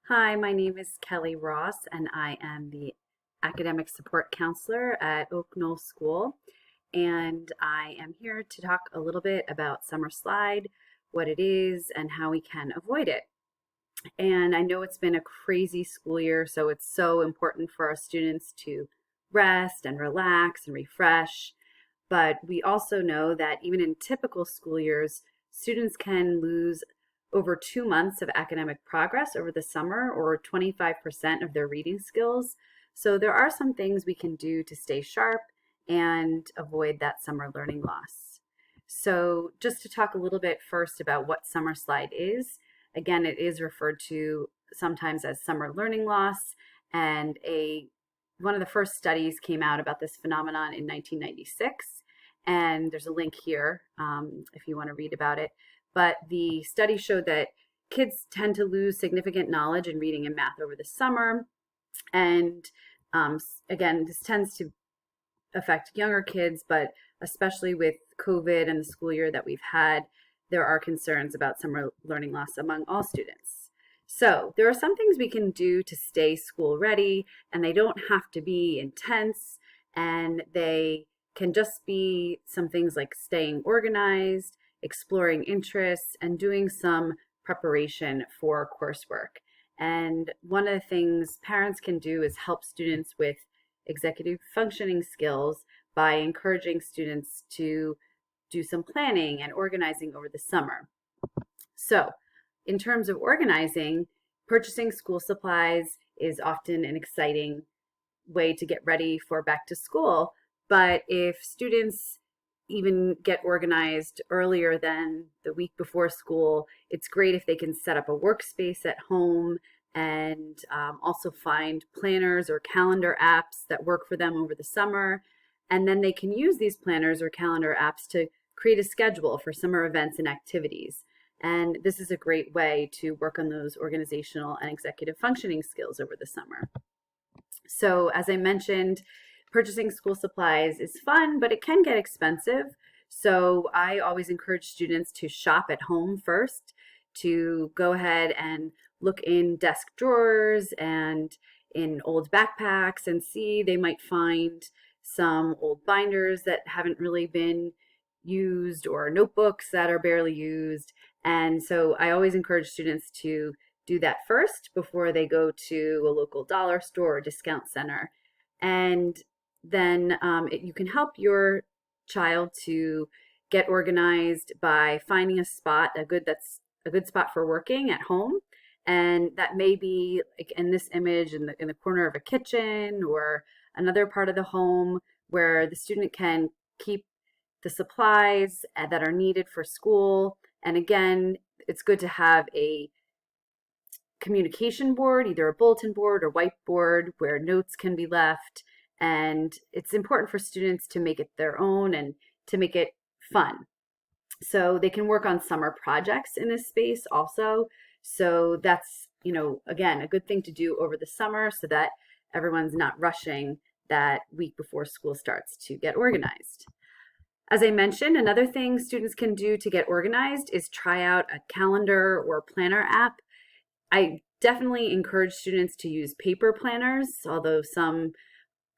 Hi, my name is Kelly Ross, and I am the academic support counselor at Knoll School. And I am here to talk a little bit about summer slide, what it is, and how we can avoid it. And I know it's been a crazy school year, so it's so important for our students to rest and relax and refresh. But we also know that even in typical school years, students can lose over 2 months of academic progress over the summer or 25% of their reading skills. So there are some things we can do to stay sharp and avoid that summer learning loss. So just to talk a little bit first about what summer slide is, again, it is referred to sometimes as summer learning loss, and one of the first studies came out about this phenomenon in 1996, and there's a link here if you want to read about it. But the study showed that kids tend to lose significant knowledge in reading and math over the summer, and again, this tends to affect younger kids, but especially with COVID and the school year that we've had, there are concerns about summer learning loss among all students. So there are some things we can do to stay school ready, and they don't have to be intense, and they can just be some things like staying organized, exploring interests, and doing some preparation for coursework. And one of the things parents can do is help students with executive functioning skills by encouraging students to do some planning and organizing over the summer. So, in terms of organizing, purchasing school supplies is often an exciting way to get ready for back to school. But if students even get organized earlier than the week before school, it's great if they can set up a workspace at home and also find planners or calendar apps that work for them over the summer. And then they can use these planners or calendar apps to create a schedule for summer events and activities. And this is a great way to work on those organizational and executive functioning skills over the summer. So as I mentioned, purchasing school supplies is fun, but it can get expensive. So I always encourage students to shop at home first, to go ahead and look in desk drawers and in old backpacks and see. They might find some old binders that haven't really been used or notebooks that are barely used. And so I always encourage students to do that first before they go to a local dollar store or discount center. And then you can help your child to get organized by finding a spot, a good spot for working at home. And that may be, like in this image, in the corner of a kitchen or another part of the home where the student can keep the supplies that are needed for school. And again, it's good to have a communication board, either a bulletin board or whiteboard, where notes can be left. And it's important for students to make it their own and to make it fun. So they can work on summer projects in this space also. So that's, again, a good thing to do over the summer so that everyone's not rushing that week before school starts to get organized. As I mentioned, another thing students can do to get organized is try out a calendar or planner app. I definitely encourage students to use paper planners, although some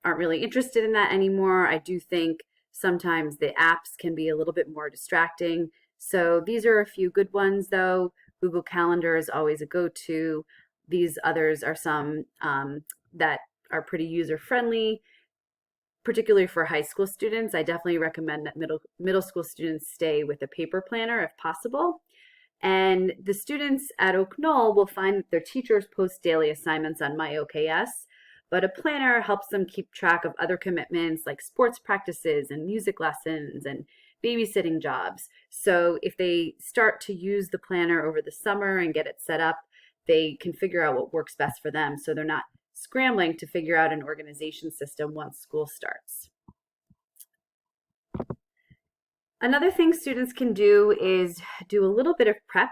aren't really interested in that anymore. I do think sometimes the apps can be a little bit more distracting. So these are a few good ones though. Google Calendar is always a go-to. These others are some that are pretty user-friendly, particularly for high school students. I definitely recommend that middle school students stay with a paper planner if possible. And the students at Knoll will find that their teachers post daily assignments on MyOKS, but a planner helps them keep track of other commitments like sports practices and music lessons and babysitting jobs. So if they start to use the planner over the summer and get it set up, they can figure out what works best for them, so they're not scrambling to figure out an organization system once school starts. Another thing students can do is do a little bit of prep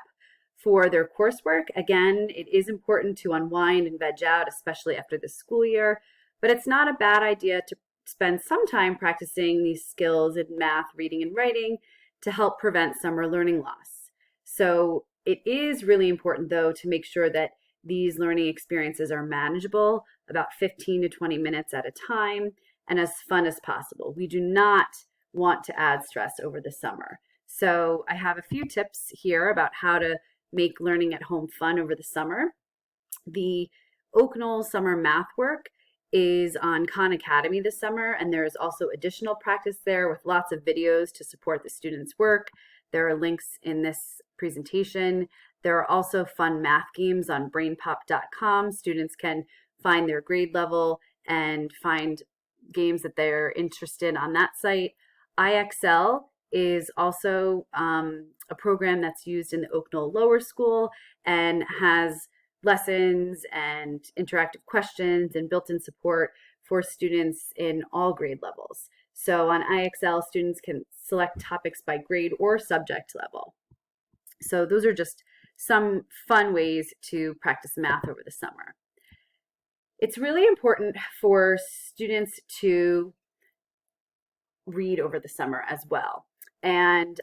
for their coursework. Again, it is important to unwind and veg out, especially after the school year, but it's not a bad idea to spend some time practicing these skills in math, reading, and writing to help prevent summer learning loss. So it is really important, though, to make sure that These learning experiences are manageable, about 15 to 20 minutes at a time, and as fun as possible. We do not want to add stress over the summer. So I have a few tips here about how to make learning at home fun over the summer. The Oak Knoll Summer Math Work is on Khan Academy this summer, and there's also additional practice there with lots of videos to support the students' work. There are links in this presentation. There are also fun math games on brainpop.com. Students can find their grade level and find games that they're interested in on that site. IXL is also a program that's used in the Oak Knoll Lower School and has lessons and interactive questions and built-in support for students in all grade levels. So on IXL, students can select topics by grade or subject level. So those are just some fun ways to practice math over the summer. It's really important for students to read over the summer as well. And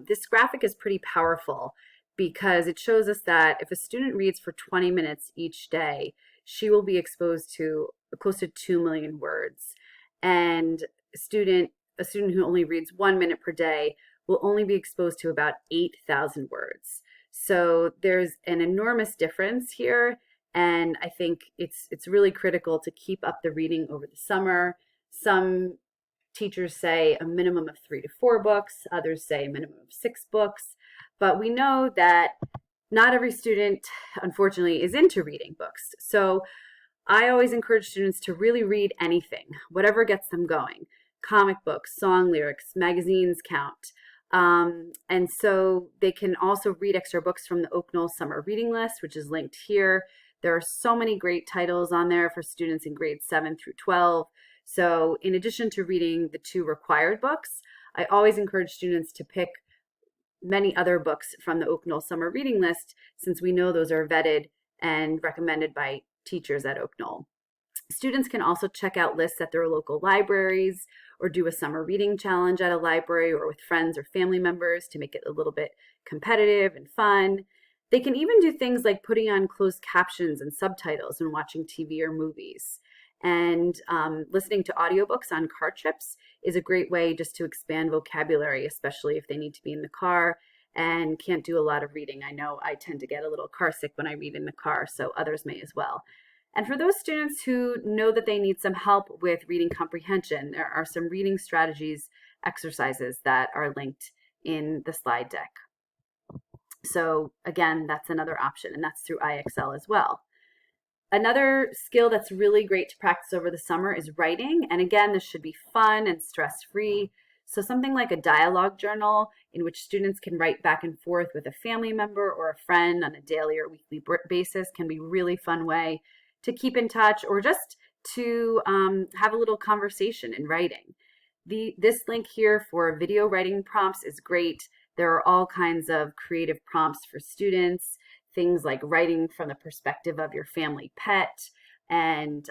this graphic is pretty powerful because it shows us that if a student reads for 20 minutes each day, she will be exposed to close to 2 million words. And a student who only reads 1 minute per day will only be exposed to about 8,000 words. So there's an enormous difference here, and I think it's really critical to keep up the reading over the summer. Some teachers say a minimum of 3 to 4 books, others say a minimum of 6 books, but we know that not every student, unfortunately, is into reading books. So I always encourage students to really read anything, whatever gets them going. Comic books, song lyrics, magazines count. And so they can also read extra books from the Oak Knoll Summer Reading List, which is linked here. There are so many great titles on there for students in grades 7 through 12. So in addition to reading the 2 required books, I always encourage students to pick many other books from the Oak Knoll Summer Reading List, since we know those are vetted and recommended by teachers at Oak Knoll. Students can also check out lists at their local libraries or do a summer reading challenge at a library or with friends or family members to make it a little bit competitive and fun. They can even do things like putting on closed captions and subtitles and watching TV or movies. And listening to audiobooks on car trips is a great way just to expand vocabulary, especially if they need to be in the car and can't do a lot of reading. I know I tend to get a little car sick when I read in the car, so others may as well. And for those students who know that they need some help with reading comprehension, there are some reading strategies exercises that are linked in the slide deck. So again, that's another option, and that's through IXL as well. Another skill that's really great to practice over the summer is writing. And again, this should be fun and stress-free. So something like a dialogue journal in which students can write back and forth with a family member or a friend on a daily or weekly basis can be a really fun way to keep in touch or just to have a little conversation in writing. This link here for video writing prompts is great. There are all kinds of creative prompts for students, things like writing from the perspective of your family pet, and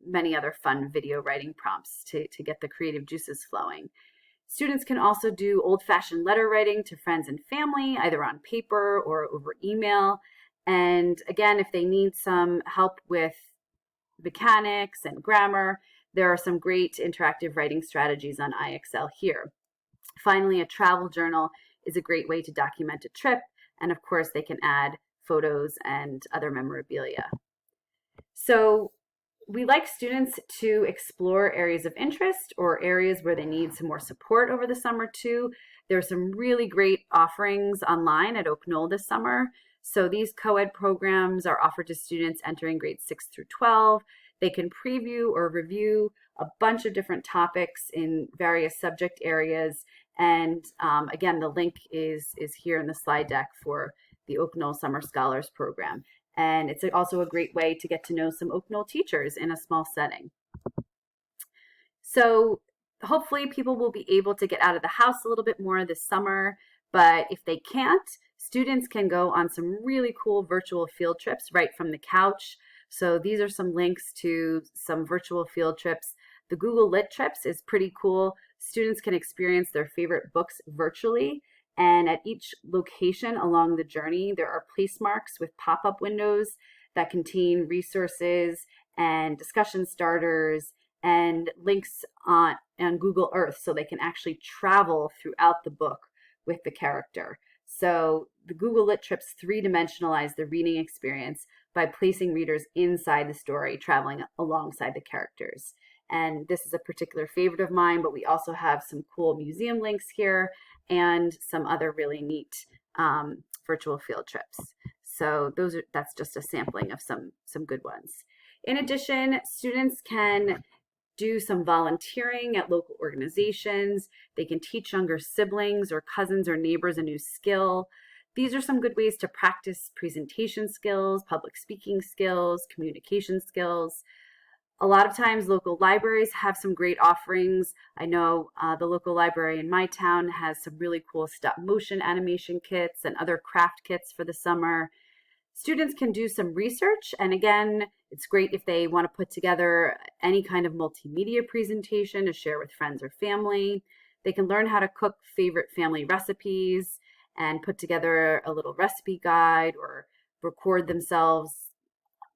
many other fun video writing prompts to get the creative juices flowing. Students can also do old-fashioned letter writing to friends and family, either on paper or over email. And again, if they need some help with mechanics and grammar, there are some great interactive writing strategies on IXL here. Finally, a travel journal is a great way to document a trip, and of course they can add photos and other memorabilia. So we like students to explore areas of interest or areas where they need some more support over the summer too. There are some really great offerings online at Oak Knoll this summer. So these co-ed programs are offered to students entering grades 6 through 12. They can preview or review a bunch of different topics in various subject areas. And again, the link is here in the slide deck for the Oak Knoll Summer Scholars Program. And it's also a great way to get to know some Oak Knoll teachers in a small setting. So hopefully people will be able to get out of the house a little bit more this summer, but if they can't, students can go on some really cool virtual field trips right from the couch. So these are some links to some virtual field trips. The Google Lit Trips is pretty cool. Students can experience their favorite books virtually, and at each location along the journey, there are place marks with pop-up windows that contain resources and discussion starters and links on Google Earth so they can actually travel throughout the book with the character. So the Google Lit Trips three-dimensionalize the reading experience by placing readers inside the story, traveling alongside the characters. And this is a particular favorite of mine, but we also have some cool museum links here and some other really neat virtual field trips. So that's just a sampling of some good ones. In addition, students can do some volunteering at local organizations. They can teach younger siblings or cousins or neighbors a new skill. These are some good ways to practice presentation skills, public speaking skills, communication skills. A lot of times local libraries have some great offerings. I know the local library in my town has some really cool stop motion animation kits and other craft kits for the summer. Students can do some research, and again, it's great if they want to put together any kind of multimedia presentation to share with friends or family. They can learn how to cook favorite family recipes and put together a little recipe guide or record themselves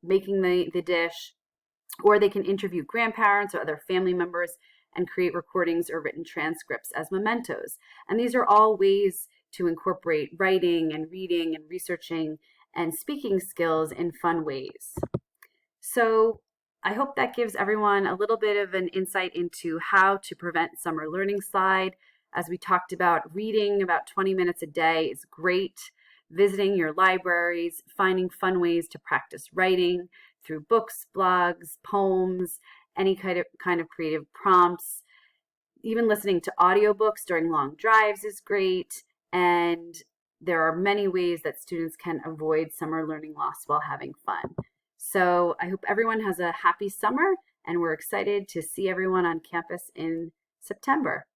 making the dish. Or they can interview grandparents or other family members and create recordings or written transcripts as mementos. And these are all ways to incorporate writing and reading and researching and speaking skills in fun ways. So I hope that gives everyone a little bit of an insight into how to prevent summer learning slide. As we talked about, reading about 20 minutes a day is great. Visiting your libraries, finding fun ways to practice writing through books, blogs, poems, any kind of creative prompts. Even listening to audiobooks during long drives is great. And there are many ways that students can avoid summer learning loss while having fun. So I hope everyone has a happy summer, and we're excited to see everyone on campus in September.